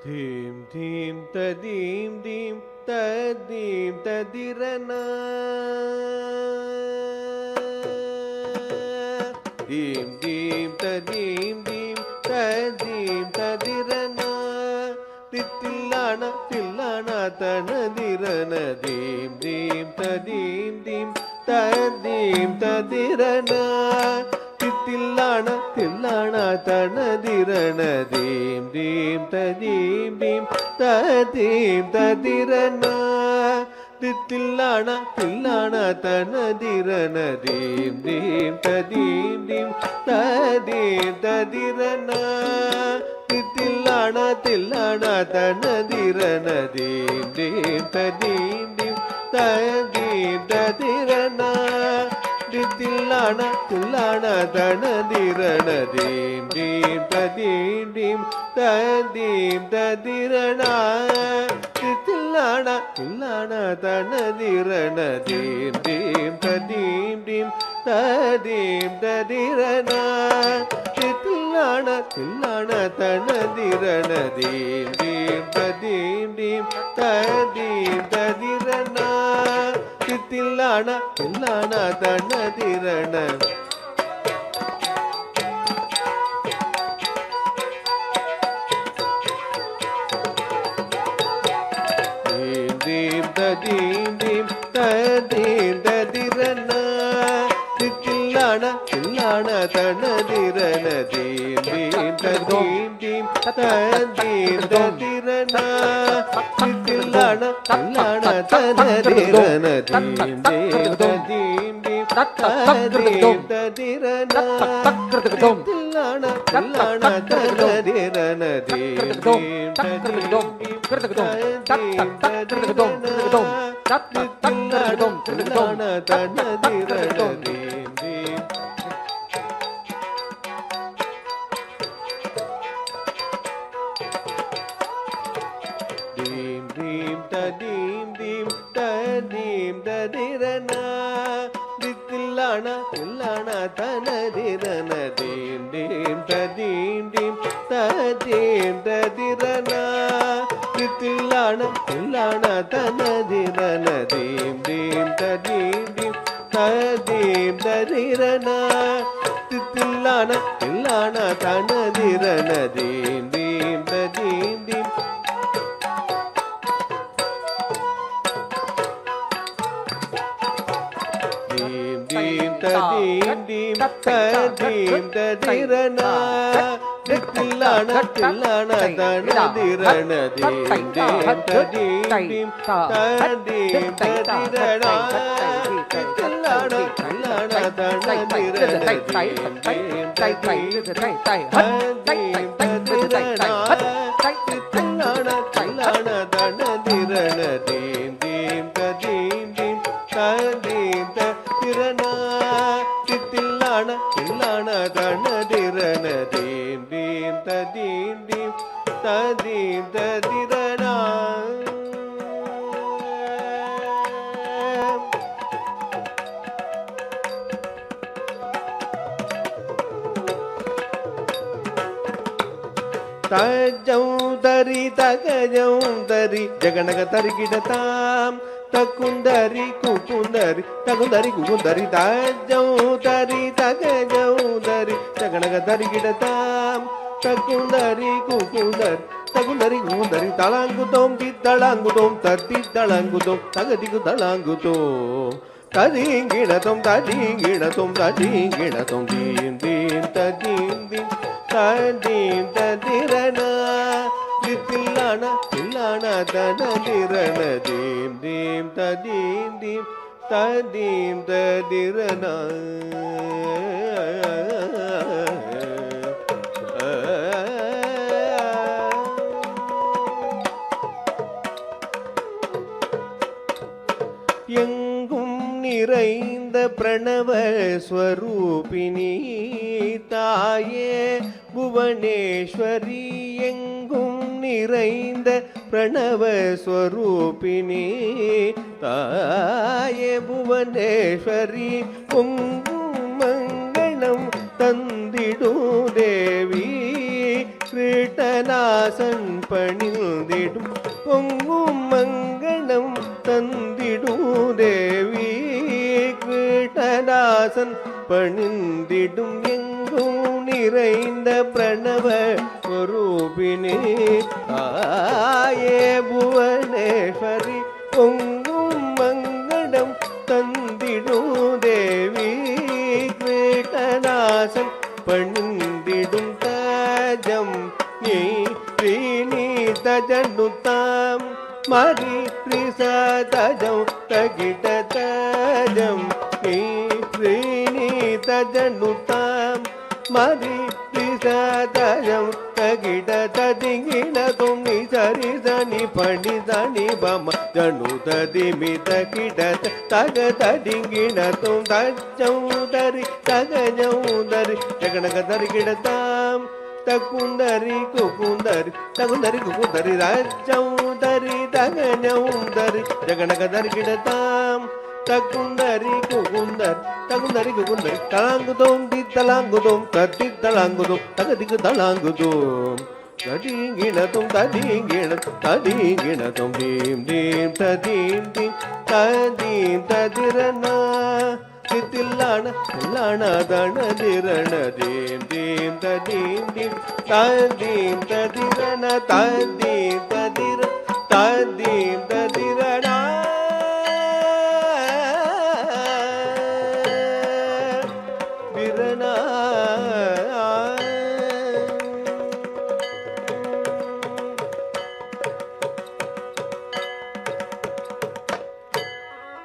ಧೀಂ ಧೀಂ ತದೀಂ ದೀಂ ತದೀಂ ತದಿರನ ಧೀಂ ಧೀಂ ತದೀಂ ದೀಂ ತದೀಂ ತದಿರನ ತಿತ್ತಿಲ್ಲಾಣ ತಿಲ್ಲಾಣ ತನದಿರನ ಧೀಂ ಧೀಂ ತದೀಂ ದೀಂ ತದೀಂ ತದಿರನ ತಿತ್ತಿಲ್ಲಾಣ ತಿಲ್ಲಾಣ ತನದಿರನ ಧೀಂ ಧೀಂ ತದೀಂ ದೀಂ ತದೀಂ ತದಿರನ ತಿತ್ತಿಲ್ಲಾಣ ತಿಲ್ಲಾಣ ತನದಿರನ ಧೀಂ ಧೀಂ ತದೀಂ ದೀಂ ತದೀಂ ತದಿರನ ತಿತ್ತಿಲ್ಲಾಣ ತಿಲ್ಲಾಣ ತನದಿರನ ಧೀಂ ಧೀಂ ತದೀಂ ದೀಂ ತದೀಂ ತದಿರನ ತಿಲ್ಲಾಣ ತಿಲ್ಲಾಣ ತನದಿರನ ಧೀಂ ಧೀಂ ತದೀಂ ದೀಂ ತದೀಂ ತದಿರನ ತಿಲ್ಲಾಣ ತಿಲ್ಲಾಣ ತನದಿರನ ಧೀಂ ಧೀಂ ತದೀಂ ದೀಂ ತದೀಂ ತದಿರನ ತಿಲ್ಲಾಣ ತಿಲ್ಲಾಣ ತನದಿರನ ಧೀಂ ಧೀಂ ತದೀಂ ದೀಂ ತದೀಂ ತದಿರನ ತಿಲ್ಲಾಣ ತಿಲ್ಲಾಣ ತನದಿರನ ಧೀಂ ಧೀಂ ತದೀಂ ದೀಂ ತದೀಂ ತದಿರನ ತಿಲ್ಲಾಣ ತಿಲ್ಲಾಣ ತನದಿರನ ಧೀಂ ಧೀಂ ತದೀಂ ದೀಂ ತದೀಂ ತದಿರನ ತಿಲ್ಲಾಣ ತಿಲ್ಲಾಣ ತನದಿರನ ಧೀಂ ಧೀಂ ತದೀಂ ದೀಂ ತದೀಂ ತದಿರನ ತಿಲ್ಲಾಣ ತಿಲ್ಲಾಣ ತನದಿರನ ಧೀಂ ಧೀಂ ತದೀಂ ದೀಂ ತದೀಂ ತದಿರನ ತಿಲ್ಲಾಣ ತನದಿರನ ಧೀಂ ಧೀಂ ಧೀಂ ಧೀಂ ತದೀಂ ದೀಂ ತದೀಂ ತದಿರನ ತಿಲ್ಲಾಣ ತಿಲ್ಲಾಣ ತನದಿರನ ಧೀಂ ಧೀಂ ತದೀಂ ದೀಂ ತದೀಂ ತದಿರನ ತಿಲ್ಲಾಣ ತಿಲ್ಲಾಣ ತನದಿರನ ಧೀಂ ಧೀಂ ತದೀಂ ದೀಂ ತದೀಂ ತದಿರನ ತಿಲ್ಲಾಣ ತಿಲ್ಲಾಣ ತನದಿರನ ಧೀಂ ಧೀಂ ತದೀಂ ದೀಂ ಧೀಂ ಧೀಂ ತದೀಂ ದೀಂ ತದೀಂ ತದಿರನ ತಿಲ್ಲಾಣ ತಿಲ್ಲಾಣ ತನದಿರನ ಧೀಂ ಧೀಂ ತದೀಂ ದೀಂ ತದೀಂ ತದಿರನ ತಿಲ್ಲಾಣ ತಿಲ್ಲಾಣ ತನದಿರನ ಧೀಂ ಧೀಂ ತದೀಂ ತದೀಂ ತದಿರನ ತಿಲ್ಲಾಣ ತಿಲ್ಲಾಣ ತನದಿರನ ಧೀಂ ಧೀಂ ತದೀಂ ದೀಂ ತದೀಂ ತದಿರನ ತಿಲ್ಲಾಣ ತಿಲ್ಲಾಣ ತನದಿರನ ಧೀಂ ಧೀಂ ತದೀಂ ದೀಂ ತದೀಂ ತದಿರನ ತಜ್ಜೌದರಿ ತಗಜೌದರಿ ಜಗಣಗ ತರಿಗಿಡತಾಂ ತಕುಂದರಿ ಕುಕುಂದರಿ ತಗುಂದರಿ ಕುಕುಂದರಿ ತಜ್ಜೌದರಿ ತಗಜೌದರಿ ಜಗಣಗ ತರಿಗಿಡತಾಂ ತಕುಂದರಿ ಕುಕುಂದರಿ ತಗುಂದರಿ ಕುಕುಂದರಿ ತಳಾಂಗುತೋಂ ತಿದ್ದಳಾಂಗುತೋಂ ತತ್ತಿದ್ದಳಾಂಗುತೋಂ ತಗದಿಗು ತಳಾಂಗುತೋಂ ತದೀಂಗಿಣತೋಂ ತದೀಂಗಿಣತೋಂ ತದೀಂಗಿಣತೋಂ ದೀಂ ದೀಂ ತದೀಂ ದೀಂ ತದೀಂ ತದಿರನ ತಿಲ್ಲಾಣ ತಿಲ್ಲಾಣ ತನದಿರನ ಧೀಂ ಧೀಂ ತದೀಂ ದೀಂ ತದೀಂ ತದಿರನ எங்கும் நிறைந்த பிரணவ ஸ்வரூபிணி தாயே புவனேஸ்வரி எங்கும் நிறைந்த பிரணவ ஸ்வரூபிணி தாயே புவனேஸ்வரி பொங்கும் மங்களம் தந்திடும் தேவி கிருட்டநாசன் பணிந்திடும் பொங்கும் மங்களம் தந்திடும் தேவி கிருட்டநாசன் பணிந்திடும் எங்கும் நிறைந்த பிரணவ ஸ்வரூபிணி ஆயே புவனேஸ்வரி பொங்கும் மங்களம் தந்திடும் தேவி கிருட்டநாசன் பணிந்திடும் தஜம் நீ தஜனுத்தாம் மரி தஜம் தகிட தஜம் நீ தஜனுத்தாம் மரி தஜம் தகிட ததிங்கின துணி சரி சனி பணி தனி பம ஜனு ததிமி தகிட தக தடிங்கின தும் தஜம் தரி தகஜம் தரி ஜகனக தரிகிடத்தாம் தகுந்தரி குகுந்தரி தகுந்தரி குகுந்தரி ராஜௌதரி தகஞௌதரி ஜகனக தரிகிடத்தாம் தகுந்தரி குகுந்தரி தகுந்தரி குகுந்தரி தலாங்குதோம் தித்தலாங்குதோம் தத்தித்தலாங்குதோம் தகதிக்கு தலாங்குதோம் தடிங்கிணதும் தடிங்கிணதும் தடிங்கிணதும் தீம் தீம் ததீம் தீம் ததீம் ததிரனா தில்லான தில்லான தனதிரண தீம் தீம் ததீம் தீம் ததீம் ததிரண ததீம் ததிர ததீம் ததிரண